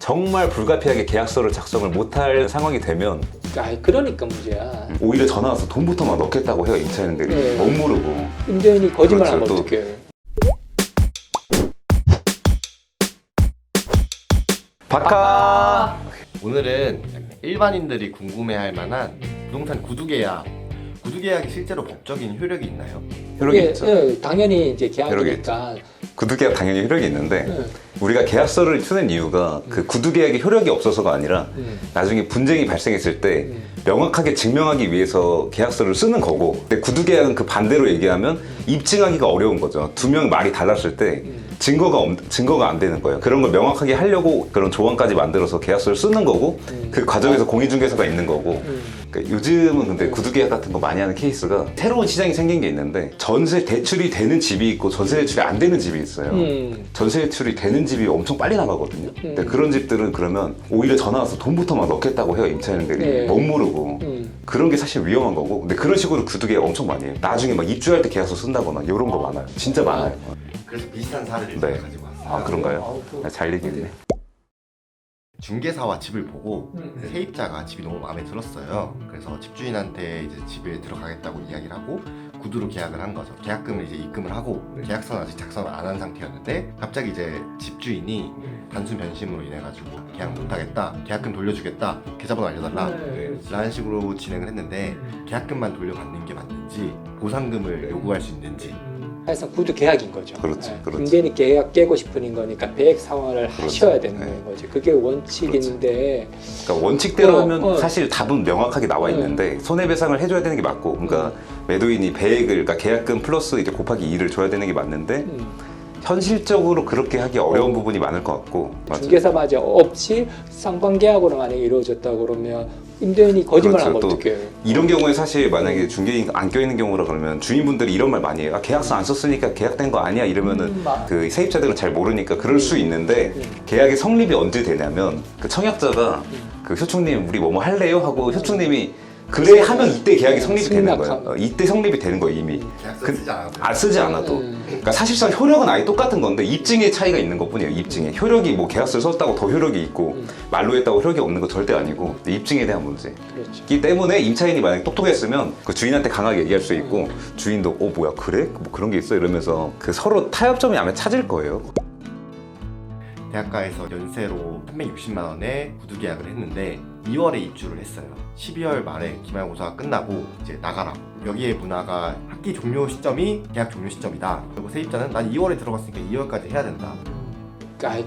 정말 불가피하게 계약서를 작성을 못할 상황이 되면 그러니까 문제야. 오히려 전화 와서 돈부터 막 넣겠다고 해요. 임차인들이 네. 멋모르고. 임대인이 거짓말하면 그렇죠, 또. 어떡해. 바카 오늘은 일반인들이 궁금해할 만한 부동산 구두계약. 구두계약이 실제로 법적인 효력이 있나요? 효력이 예, 있죠. 예, 당연히 이제 효력이 계약이니까. 구두계약 당연히 효력이 있는데 예. 우리가 계약서를 쓰는 이유가 그 구두계약이 효력이 없어서가 아니라 나중에 분쟁이 발생했을 때 명확하게 증명하기 위해서 계약서를 쓰는 거고, 근데 구두계약은 그 반대로 얘기하면 입증하기가 어려운 거죠. 두 명 말이 달랐을 때 증거가 안 되는 거예요. 그런 걸 명확하게 하려고 그런 조항까지 만들어서 계약서를 쓰는 거고, 그 과정에서 공인중개사가 있는 거고. 그러니까 요즘은 근데 구두계약 같은 거 많이 하는 케이스가 새로운 시장이 생긴 게 있는데, 전세 대출이 되는 집이 있고 전세 대출이 안 되는 집이 있어요. 전세 대출이 되는 집이 엄청 빨리 나가거든요. 근데 그런 집들은 그러면 오히려 전화 와서 돈부터 막 넣겠다고 해요. 임차인들이 네. 멋모르고. 그런 게 사실 위험한 거고, 근데 그런 식으로 구두계약 엄청 많이 해요. 나중에 막 입주할 때 계약서 쓴다거나 이런 거 많아요. 진짜 많아요. 그래서 비슷한 사례를 네. 제가 가지고 왔어요. 아, 그런가요? 잘 얘기했네. 중개사와 집을 보고 세입자가 집이 너무 마음에 들었어요. 그래서 집주인한테 이제 집에 들어가겠다고 이야기를 하고 구두로 계약을 한 거죠. 계약금을 이제 입금을 하고 계약서는 아직 작성을 안 한 상태였는데, 갑자기 이제 집주인이 단순 변심으로 인해 가지고 계약 못하겠다, 계약금 돌려주겠다, 계좌번호 알려달라 라는 식으로 진행을 했는데, 계약금만 돌려받는 게 맞는지 보상금을 요구할 수 있는지. 사실상 구두 계약인 거죠. 그렇지, 예. 그렇지. 임대인이 계약 깨고 싶은 거니까 배액 상환을 그렇지. 하셔야 되는 네. 거지. 그게 원칙인데. 그러니까 원칙대로 어, 하면 어. 사실 답은 명확하게 나와 있는데 손해배상을 해줘야 되는 게 맞고, 그러니까 매도인이 배액을, 그러니까 계약금 플러스 이제 곱하기 2를 줘야 되는 게 맞는데, 현실적으로 그렇게 하기 어려운 부분이 많을 것 같고. 맞아요. 중개사마저 없이 쌍방계약으로 만약에 이루어졌다 그러면 임대인이 거짓말하면 그렇죠. 또 어떡해요? 이런 경우에 사실 만약에 중개인 안 껴있는 경우라 그러면 주인분들이 이런 말 많이 해요. 아, 계약서 안 썼으니까 계약된 거 아니야 이러면은 그 세입자들은 잘 모르니까 그럴 수 있는데, 계약의 성립이 언제 되냐면 그 청약자가 그 효충님 우리 뭐뭐 할래요? 하고 효충님이 그래 하면 이때 계약이 성립이 되는 거예요. 이때 성립이 되는 거예요 이미. 계약서 쓰지 않아도. 쓰지 않아도. 그러니까 사실상 효력은 아예 똑같은 건데 입증의 차이가 있는 것뿐이에요. 입증에 효력이 뭐 계약서를 썼다고 더 효력이 있고 말로 했다고 효력이 없는 거 절대 아니고 입증에 대한 문제이기 그렇죠. 때문에 임차인이 만약에 똑똑했으면 그 주인한테 강하게 얘기할 수 있고, 주인도 뭐야 그래? 뭐 그런 게 있어? 이러면서 그 서로 타협점이 아마 찾을 거예요. 대학가에서 연세로 360만 원에 구두 계약을 했는데 2월에 입주를 했어요. 12월 말에 기말고사가 끝나고 이제 나가라고. 여기에 문화가 학기 종료 시점이 계약 종료 시점이다. 그리고 세입자는 난 2월에 들어갔으니까 2월까지 해야 된다.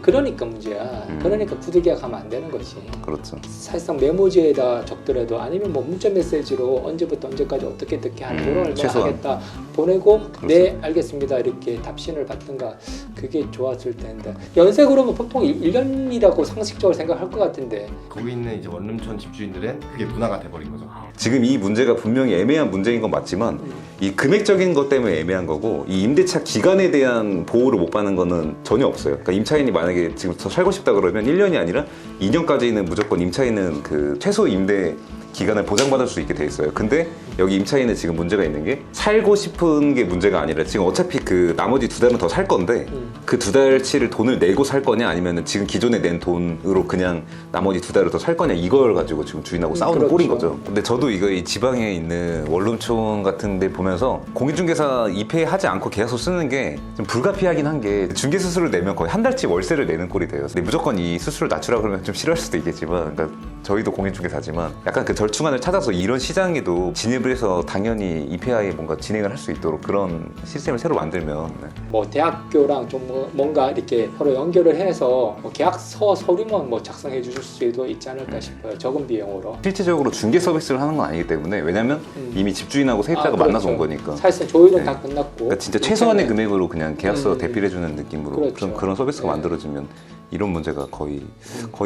그러니까 문제야. 그러니까 구두 계약하면 안 되는 거지. 그렇죠. 사실상 메모지에다 적더라도, 아니면 뭐 문자 메시지로 언제부터 언제까지 어떻게 하는 거를 얼마나 최소한. 하겠다 보내고 그렇죠. 네 알겠습니다 이렇게 답신을 받든가, 그게 좋았을 텐데. 연세 그러면 보통 1년이라고 상식적으로 생각할 것 같은데. 거기 있는 이제 원룸촌 집주인들은 그게 문화가 돼버린 거죠. 지금 이 문제가 분명히 애매한 문제인 건 맞지만 이 금액적인 것 때문에 애매한 거고, 이 임대차 기간에 대한 보호를 못 받는 거는 전혀 없어요. 그러니까 임차인이 만약에 지금 더 살고 싶다 그러면 1년이 아니라 2년까지는 무조건 임차인은 그 최소 임대 기간을 보장받을 수 있게 돼 있어요. 근데 여기 임차인은 지금 문제가 있는 게, 살고 싶은 게 문제가 아니라 지금 어차피 그 나머지 2달은 더 살 건데 그 2달치를 돈을 내고 살 거냐, 아니면 지금 기존에 낸 돈으로 그냥 나머지 2달을 더 살 거냐, 이걸 가지고 지금 주인하고 싸우는 그렇죠. 꼴인 거죠. 근데 저도 이거 이 지방에 있는 원룸촌 같은 데 보면서 공인중개사 입회하지 않고 계약서 쓰는 게 좀 불가피하긴 한 게, 중개 수수료를 내면 거의 한 달치 월세를 내는 꼴이 돼요. 근데 무조건 이 수수료를 낮추라 그러면 좀 싫어할 수도 있겠지만, 그러니까 저희도 공인중개사지만 약간 그 절충안을 찾아서 이런 시장에도 진입을 해서 당연히 입회하에 뭔가 진행을 할 수 있도록 그런 시스템을 새로 만들면. 뭐 대학교랑 좀 뭔가 이렇게 서로 연결을 해서 뭐 계약서 서류만 뭐 작성해 주실 수도 있지 않을까 싶어요. 적은 비용으로. 실질적으로 중개 서비스를 하는 건 아니기 때문에, 왜냐면 이미 집주인하고 세입자가 만나서 온 거니까. 사실상 조율은 네. 다 끝났고. 그러니까 진짜 최소한의 금액으로 그냥 계약서 대필해 주는 느낌으로 그렇죠. 그런 서비스가 네. 만들어지면 이런 문제가 거의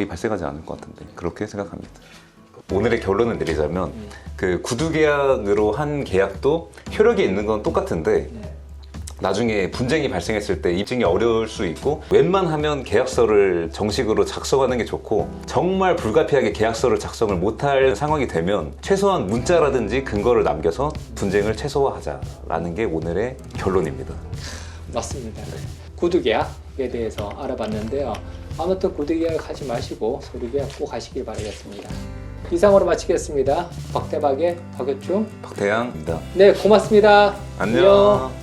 발생하지 않을 것 같은데, 그렇게 생각합니다. 오늘의 결론을 내리자면 그 구두 계약으로 한 계약도 효력이 있는 건 똑같은데, 나중에 분쟁이 발생했을 때 입증이 어려울 수 있고, 웬만하면 계약서를 정식으로 작성하는 게 좋고, 정말 불가피하게 계약서를 작성을 못할 상황이 되면 최소한 문자라든지 근거를 남겨서 분쟁을 최소화하자라는 게 오늘의 결론입니다. 맞습니다. 구두 계약에 대해서 알아봤는데요. 아무튼 구두 계약 하지 마시고 서류 계약 꼭 하시길 바라겠습니다. 이상으로 마치겠습니다. 박대박의 박효중. 박태양입니다. 네, 고맙습니다. 안녕.